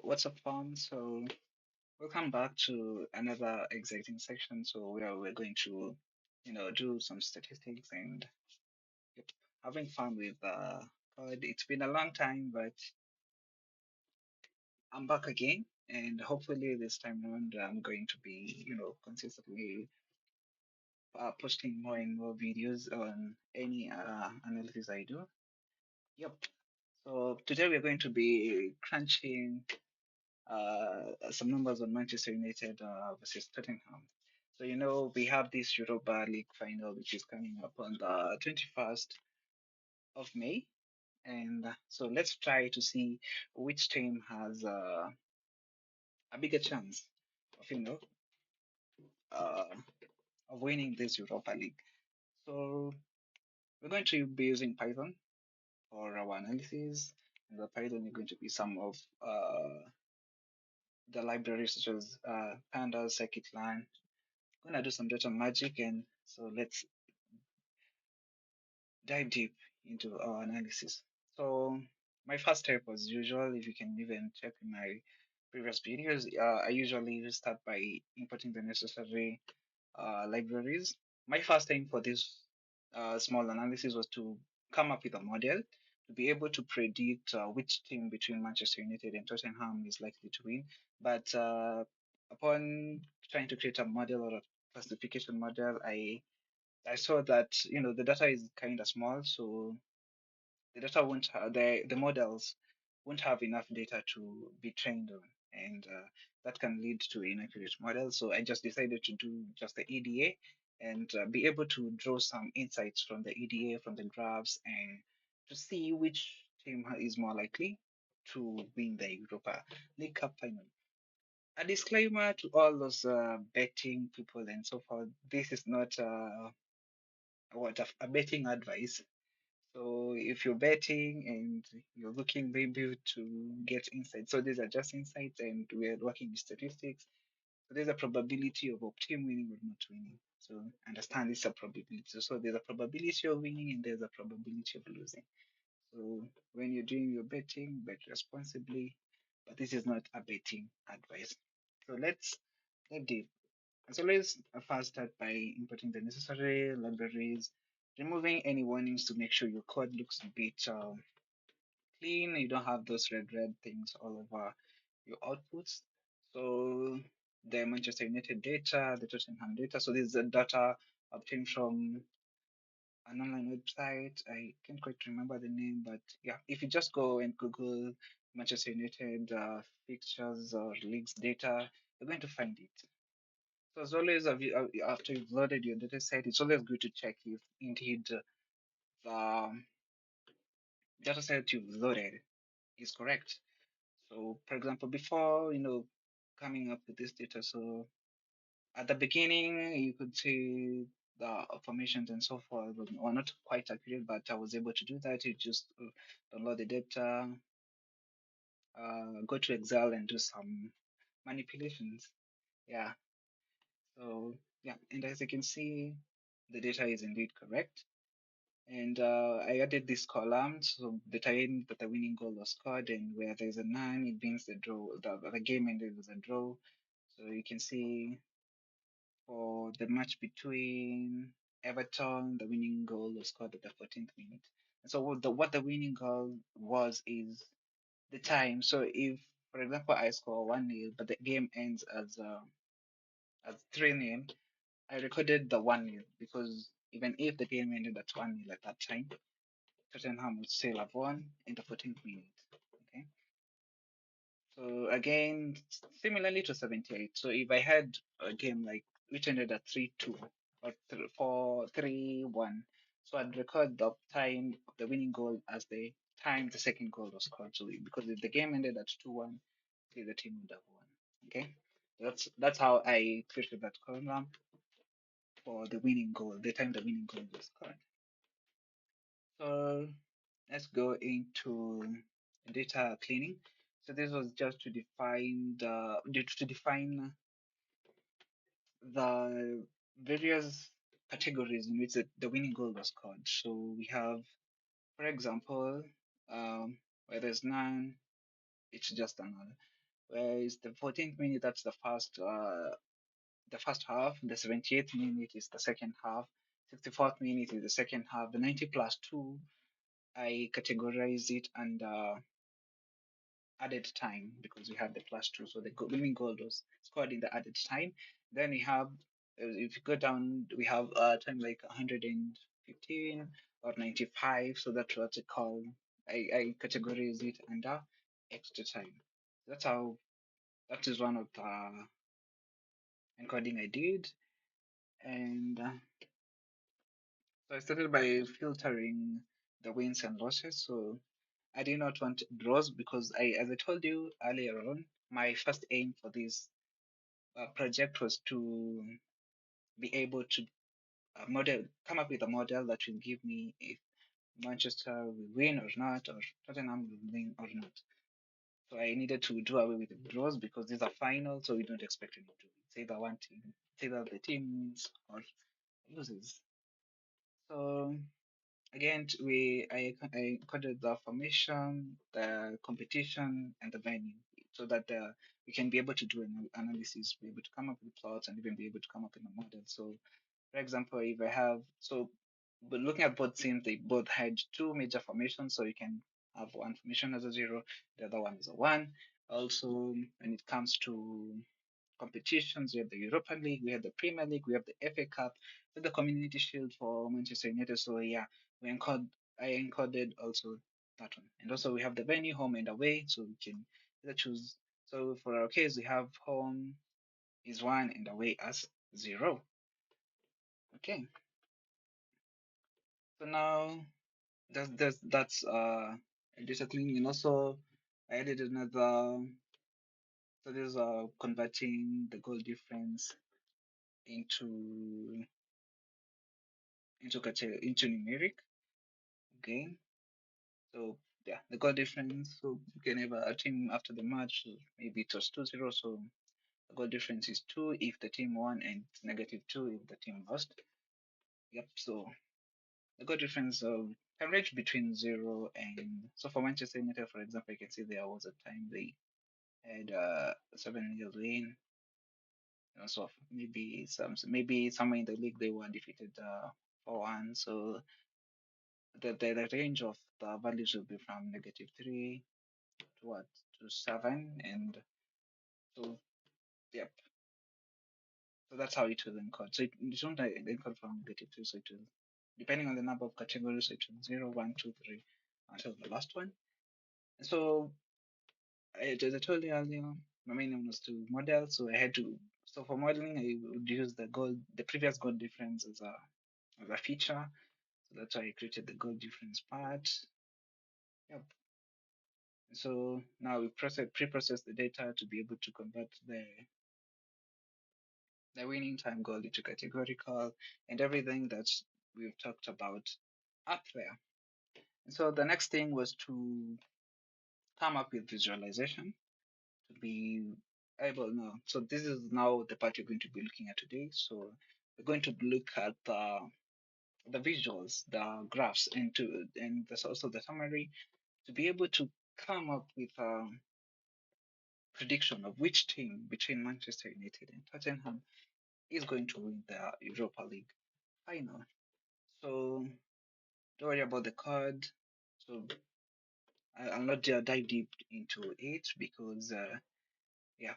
What's up, fam? So, welcome back to another exciting section. So, where we're going to, do some statistics and yep, having fun with code. It's been a long time, but I'm back again, and hopefully this time around I'm going to be, consistently posting more and more videos on any analysis I do. Yep. So today we're going to be crunching some numbers on Manchester United versus Tottenham. So, we have this Europa League final, which is coming up on the 21st of May. And so let's try to see which team has a bigger chance of, uh, of winning this Europa League. So we're going to be using Python for our analysis. And the Python is going to be some of the libraries such as pandas, scikit-learn, gonna do some data magic, and so let's dive deep into our analysis. So my first step, as usual, if you can even check in my previous videos, I usually start by importing the necessary libraries. My first aim for this small analysis was to come up with a model to be able to predict which team between Manchester United and Tottenham is likely to win. But upon trying to create a model or a classification model, I saw that the data is kind of small, so the data won't the models won't have enough data to be trained on, and that can lead to inaccurate models. So I just decided to do just the EDA and be able to draw some insights from the EDA, from the graphs, and to see which team is more likely to win the Europa League Cup final. A disclaimer to all those betting people and so forth: this is not a betting advice. So if you're betting and you're looking maybe to get insights, so these are just insights, and we're working with statistics. So there's a probability of a team winning or not winning. So understand it's a probability. So there's a probability of winning and there's a probability of losing. So when you're doing your betting, bet responsibly. But this is not a betting advice. So let's deep. As always, I first start by importing the necessary libraries, removing any warnings to make sure your code looks a bit clean. You don't have those red things all over your outputs. So the Manchester United data, the Tottenham data. So this is the data obtained from an online website. I can't quite remember the name, but yeah, if you just go and Google Manchester United fixtures or leagues data, you're going to find it. So as always, after you've loaded your data set, it's always good to check if indeed the data set you've loaded is correct. So, for example, before coming up with this data, so at the beginning you could see the formations and so forth were not quite accurate, but I was able to do that. You just download the data, go to Excel and do some manipulations. Yeah. So yeah, and as you can see, the data is indeed correct. And I added this column, so the time that the winning goal was scored, and where there's a none, it means the draw, the game ended with a draw. So you can see for the match between Everton, the winning goal was scored at the 14th minute. And so what the winning goal was is the time. So if, for example, I score 1-0, but the game ends as 3-0, I recorded the 1-0 because even if the game ended at 1-0 at that time, Tottenham would still have won in the 14th minute. Okay. So again, similarly to 78. So if I had a game like which ended at 3-2 or 4-3-1, so I'd record the time of the winning goal as the time the second goal was scored. So because if the game ended at 2-1, the team would have won. Okay. That's how I created that column for the winning goal, the time the winning goal was scored. So let's go into data cleaning. So this was just to define the various categories in which the winning goal was scored. So we have, for example, where there's none, it's just a null. Whereas the 14th minute, that's the first half. The 78th minute is the second half. 64th minute is the second half. The 90 plus 2, I categorize it under added time because we have the plus 2. So the winning goal was scored in the added time. Then we have, if you go down, we have time like 115 or 95. So that's what I call, I categorize it under extra time. That's how, that is one of the encoding I did. And so I started by filtering the wins and losses. So I did not want draws because as I told you earlier on, my first aim for this project was to be able to come up with a model that will give me if Manchester will win or not, or Tottenham will win or not. So I needed to do away with the draws because these are final, so we don't expect any draw. It's either one team, it's either the team wins or loses. So again, I coded the formation, the competition, and the venue so that we can be able to do an analysis, be able to come up with plots, and even be able to come up with a model. So, for example, if I have but looking at both teams, they both had two major formations, so you can have one formation as a zero, the other one is a one. Also, when it comes to competitions. We have the Europa League, we have the Premier League, we have the FA Cup, we have the Community Shield for Manchester United. So yeah, I encoded also that one. And also we have the venue, home and away, so we can either choose. So for our case, we have home is one and away as zero. Okay. So now that's data cleaning, and also I added another. So this is converting the goal difference into into numeric. Okay, so yeah, the goal difference. So you can have a team after the match, so maybe it was 2-0. So the goal difference is 2 if the team won, and negative 2 if the team lost. Yep. So the goal difference can range between 0 and, so for Manchester United, for example, you can see there was a time they had 7-0 win. So maybe somewhere in the league they were defeated 4-1. So the range of the values will be from negative 3 to what, to 7, and so yep. So that's how it will encode. So it won't encode from negative 2, so it will, depending on the number of categories, it will 0, 1, 2, 3 until the last one. So as I told you earlier, my main aim was to model, so I had to. So for modeling, I would use the previous goal difference as a feature. So that's why I created the goal difference part. Yep. So now we pre-process the data to be able to convert the winning time goal into categorical and everything that we've talked about up there. And so the next thing was to come up with visualization to be able now. So this is now the part you're going to be looking at today. So we're going to look at the visuals, the graphs, and there's also the summary to be able to come up with a prediction of which team between Manchester United and Tottenham is going to win the Europa League final. So don't worry about the card. So I'll not dive deep into it because yeah.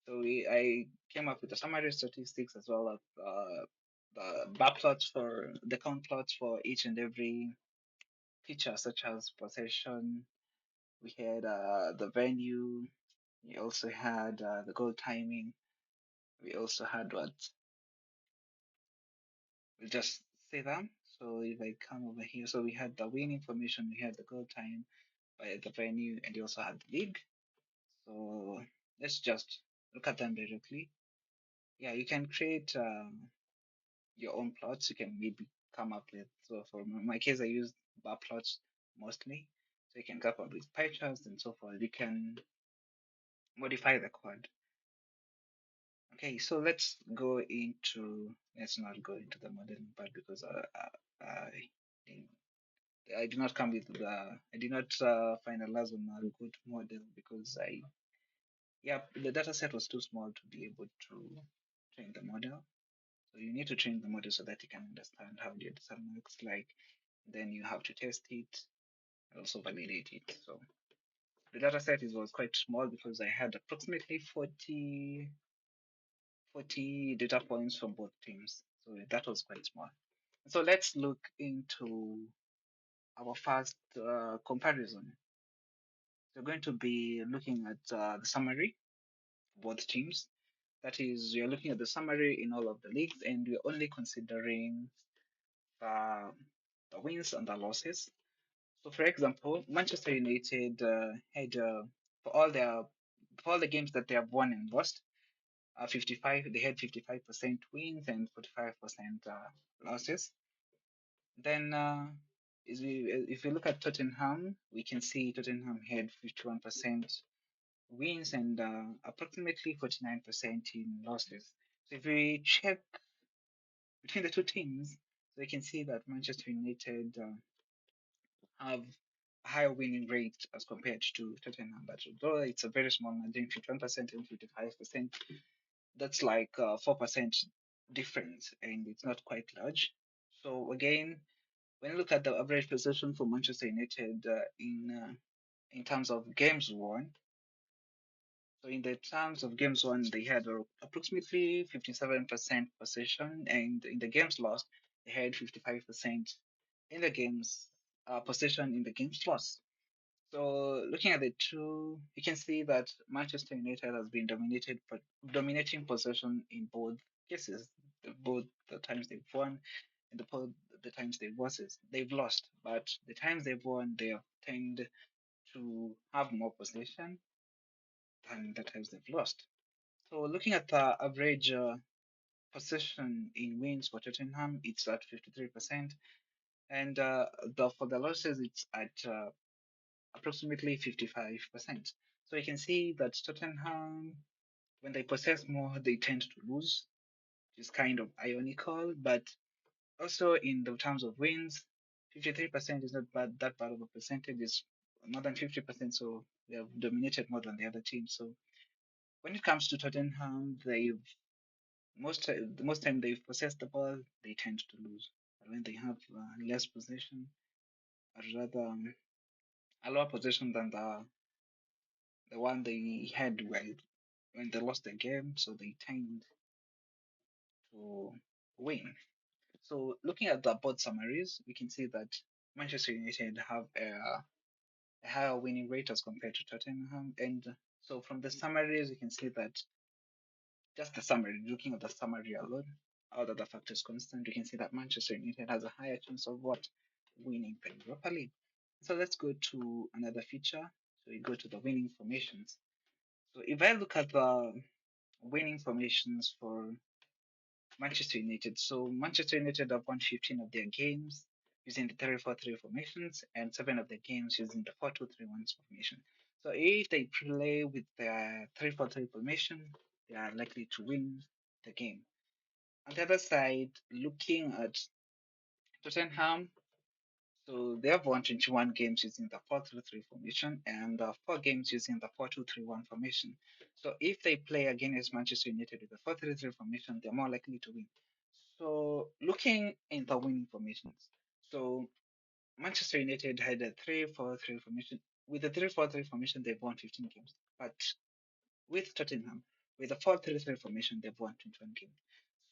So I came up with the summary statistics as well as the bar plots for the count plots for each and every feature, such as possession. We had the venue. We also had the goal timing. We also had what, we'll just say them. So if I come over here, so we had the win information, we had the goal time by the venue, and we also had the league. So let's just look at them directly. Yeah, you can create your own plots. You can maybe come up with, so for my case, I use bar plots mostly. So you can come up with pie charts and so forth. You can modify the code. Okay, so let's not go into the modeling part because didn't- I did not come with I did not finalize on a good model because yeah, the data set was too small to be able to train the model. So you need to train the model so that you can understand how the data looks like. Then you have to test it and also validate it. So the data set was quite small because I had approximately 40 data points from both teams. So that was quite small. So let's look into our first comparison. So we're going to be looking at the summary for both teams. That is, we are looking at the summary in all of the leagues, and we're only considering the, the wins and the losses. So, for example, Manchester United had for all the games that they have won and lost, 55 they had 55% wins and 45% losses. Then, if we look at Tottenham, we can see Tottenham had 51% wins and approximately 49% in losses. So, if we check between the two teams, so you can see that Manchester United have a higher winning rate as compared to Tottenham. But although it's a very small margin, 51% and 55%, that's like 4% difference, and it's not quite large. So again, when you look at the average possession for Manchester United in terms of games won, so in the terms of games won, they had approximately 57% possession, and in the games lost, they had 55% in the games possession in the games lost. So looking at the two, you can see that Manchester United has been dominating possession in both cases, both the times they've won and the times they've lost. But the times they've won, they have tend to have more possession than the times they've lost. So looking at the average possession in wins for Tottenham, it's at 53%, and for the losses, it's at approximately 55%. So you can see that Tottenham, when they possess more, they tend to lose, which is kind of ironical. But also in the terms of wins, 53% is not that bad of a percentage. It's more than 50%, so they have dominated more than the other teams. So when it comes to Tottenham, the most time they've possessed the ball, they tend to lose. But when they have less possession, or rather a lower possession than the one they had when they lost the game, so they tend to win. So looking at the board summaries, we can see that Manchester United have a higher winning rate as compared to Tottenham. And so from the summaries, you can see that just the summary, looking at the summary alone, all other factors constant, you can see that Manchester United has a higher chance of what? Winning the Europa League. So let's go to another feature. So we go to the winning formations. So if I look at the winning formations for Manchester United. So Manchester United have won 15 of their games using the 3-4-3 formations and 7 of their games using the 4-2-3-1 formation. So if they play with the 3-4-3 formation, they are likely to win the game. On the other side, looking at Tottenham, so they have won 21 games using the 4-3-3 formation and 4 games using the 4-2-3-1 formation. So if they play against Manchester United with the 4-3-3 formation, they're more likely to win. So looking in the winning formations, so Manchester United had a 3-4-3 formation. With the 3-4-3 formation, they've won 15 games. But with Tottenham, with the 4-3-3 formation, they've won 21 games.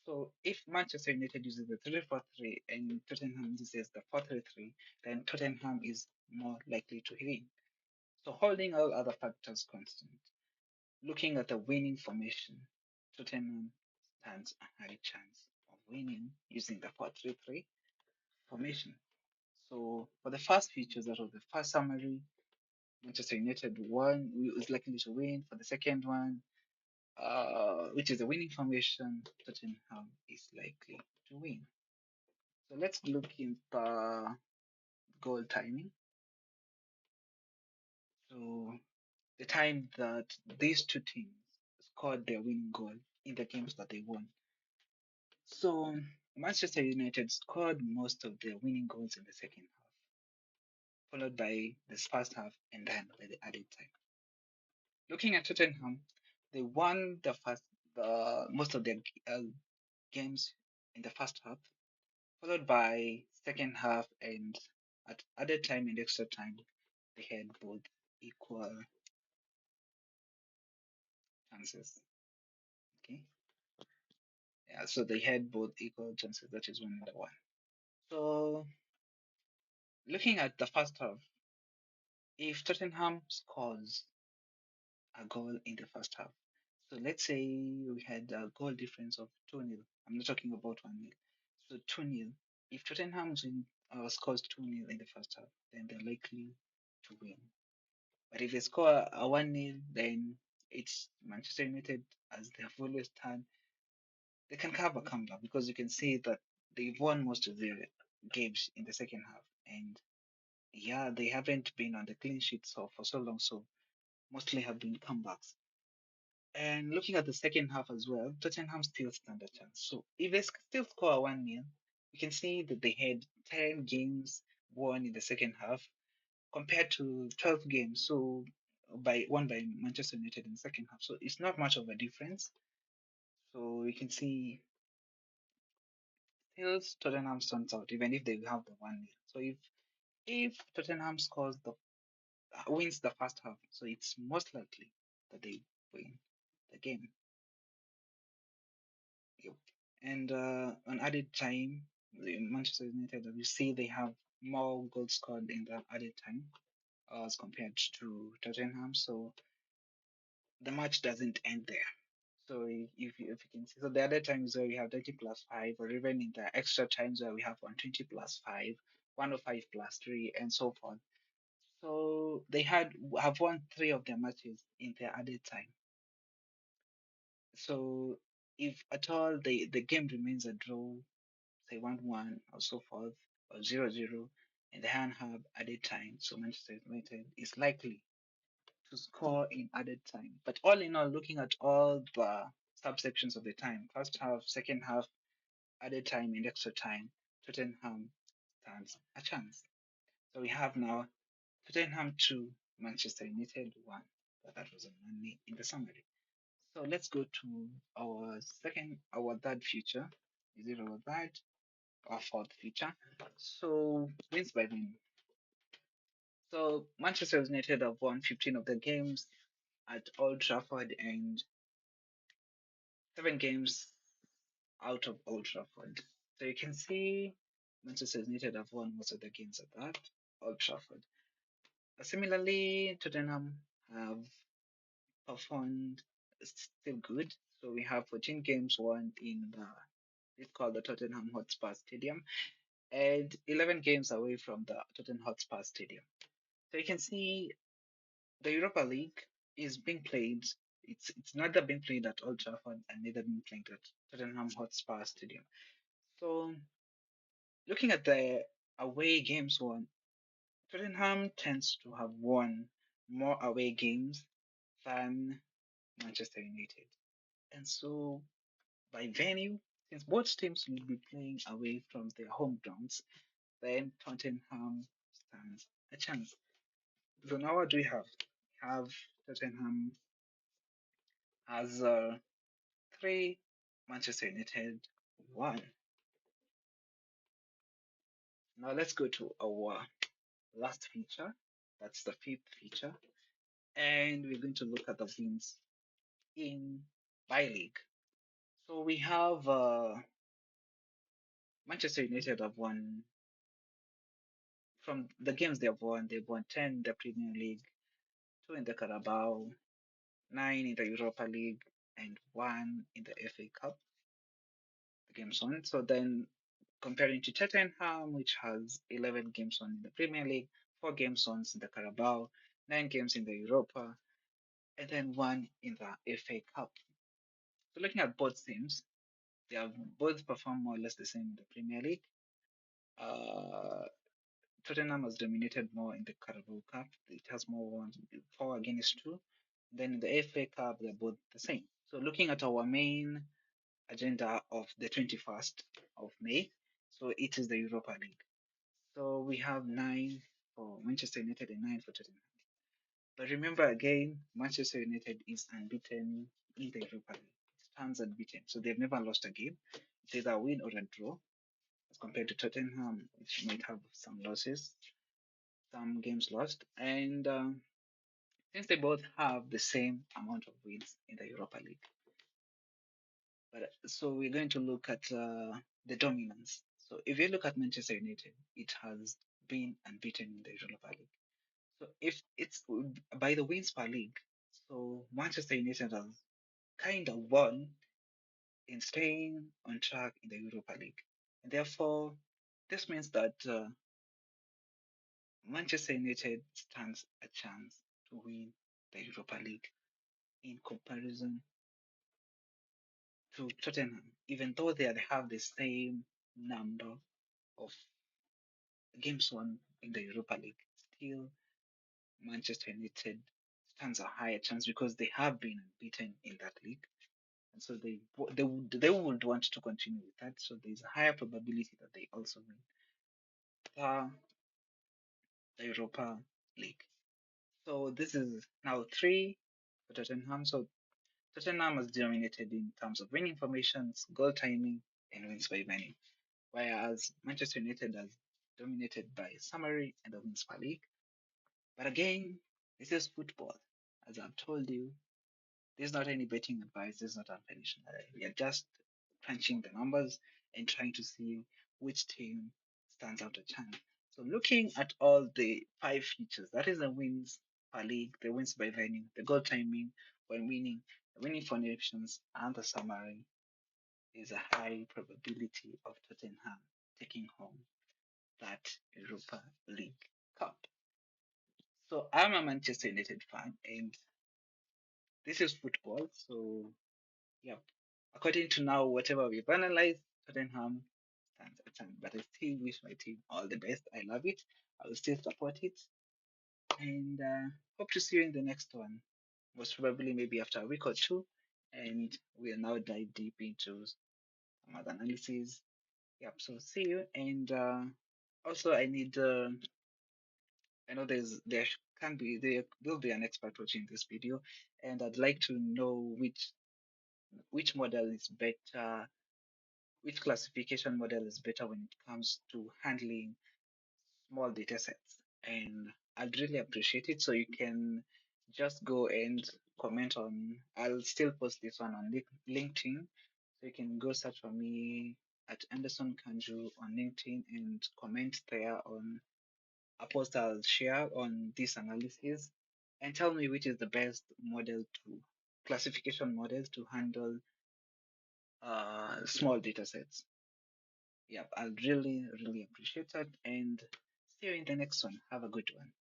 So if Manchester United uses the 3-4-3 and Tottenham uses the 4-3-3, then Tottenham is more likely to win. So holding all other factors constant, looking at the winning formation, Tottenham stands a high chance of winning using the 4-3-3 formation. So for the first features, that was the first summary, Manchester United won, is likely to win. For the second one, which is the winning formation, Tottenham is likely to win. So let's look into goal timing. So the time that these two teams scored their winning goal in the games that they won. So Manchester United scored most of their winning goals in the second half, followed by the first half and then by the added time. Looking at Tottenham, They won the most of their games in the first half, followed by second half, and at added time and extra time, they had both equal chances. Okay, yeah, so they had both equal chances. That is 1-1. So looking at the first half, if Tottenham scores a goal in the first half, so let's say we had a goal difference of 2-0. I'm not talking about 1-0. So 2-0. If Tottenham scores 2-0 in the first half, then they're likely to win. But if they score a 1-0, then it's Manchester United, as they have always done. They can have a comeback because you can see that they've won most of their games in the second half. And yeah, they haven't been on the clean sheet for so long, so mostly have been comebacks. And looking at the second half as well, Tottenham still stand a chance. So if they still score a 1-0, you can see that they had 10 games won in the second half compared to 12 games. So by Manchester United in the second half. So it's not much of a difference. So you can see still Tottenham stands out even if they have the 1-0. So if Tottenham scores the wins the first half, so it's most likely that they win the game. Yep. And on added time, Manchester United, you see they have more goals scored in the added time as compared to Tottenham. So the match doesn't end there. So if you can see, so the other times where we have 30 plus 5, or even in the extra times where we have 120 plus 5, 105 plus 3, and so forth. So they have won 3 of their matches in their added time. So if at all the game remains a draw, say 1-1 or so forth, or 0-0, and they don't have added time, so Manchester United is likely to score in added time. But all in all, looking at all the subsections of the time, first half, second half, added time, and extra time, Tottenham stands a chance. So we have now Tottenham 2, Manchester United 1. But that was only in the summary. So let's go to our third feature. Is it our third or fourth feature? So wins by win. So Manchester United have won 15 of the games at Old Trafford and 7 games out of Old Trafford. So you can see Manchester United have won most of the games at that Old Trafford. Similarly, Tottenham have performed still good. So we have 14 games won in it's called the Tottenham Hotspur Stadium, and 11 games away from the Tottenham Hotspur Stadium. So you can see the Europa League is being played. It's neither being played at Old Trafford and neither being played at Tottenham Hotspur Stadium. So looking at the away games won, Tottenham tends to have won more away games than Manchester United. And so by venue, since both teams will be playing away from their home grounds, then Tottenham stands a chance. So now what do we have? We have Tottenham as 3, Manchester United 1. Now let's go to our last feature. That's the fifth feature. And we're going to look at the wins in by league. So we have Manchester United have won from the games they've won 10 in the Premier League, 2 in the Carabao, 9 in the Europa League, and 1 in the FA Cup. The games won. So then comparing to Tottenham, which has 11 games won in the Premier League, 4 games won in the Carabao, 9 games in the Europa, and then 1 in the FA Cup. So looking at both teams, they have both performed more or less the same in the Premier League. Uh, Tottenham has dominated more in the Carabao Cup. It has more wins, 4-2. Then in the FA Cup, they're both the same. So looking at our main agenda of the 21st of May, so it is the Europa League. So we have 9 for Manchester United and 9 for Tottenham. But remember again, Manchester United is unbeaten in the Europa League. It stands unbeaten. So they've never lost a game. It's either a win or a draw, as compared to Tottenham, which might have some losses, some games lost. And since they both have the same amount of wins in the Europa League. But so we're going to look at the dominance. So if you look at Manchester United, it has been unbeaten in the Europa League. So if it's by the wins per league, so Manchester United has kind of won in staying on track in the Europa League. And therefore, this means that Manchester United stands a chance to win the Europa League in comparison to Tottenham, even though they have the same number of games won in the Europa League. Still, Manchester United stands a higher chance because they have been unbeaten in that league, and so they would want to continue with that. So there's a higher probability that they also win the, the Europa League. So this is now three for Tottenham. So Tottenham has dominated in terms of winning formations, goal timing, and wins by many, whereas Manchester United has dominated by summary and the wins per league. But again, this is football. As I've told you, there's not any betting advice, there's not unfinished. We are just crunching the numbers and trying to see which team stands out a chance. So looking at all the five features, that is the wins per league, the wins by venue, the goal timing when winning, the winning formations, and the summary, is a high probability of Tottenham taking home that Europa League Cup. So I'm a Manchester United fan, and this is football. So yep, according to now, whatever we've analyzed, Tottenham stands a chance. But I still wish my team all the best. I love it. I will still support it, and hope to see you in the next one. Most probably maybe after a week or two, and we'll now dive deep into some other analysis. Yep. So see you, and also I need. I know there can be there will be an expert watching this video, and I'd like to know which model is better, which classification model is better when it comes to handling small data sets. And I'd really appreciate it. So you can just go and comment on, I'll still post this one on LinkedIn. So you can go search for me at Anderson Kanju on LinkedIn and comment there on a post I'll share on this analysis, and tell me which is the best model to classification model to handle small data sets. Yep, I'll really, really appreciate that. And see you in the next one. Have a good one.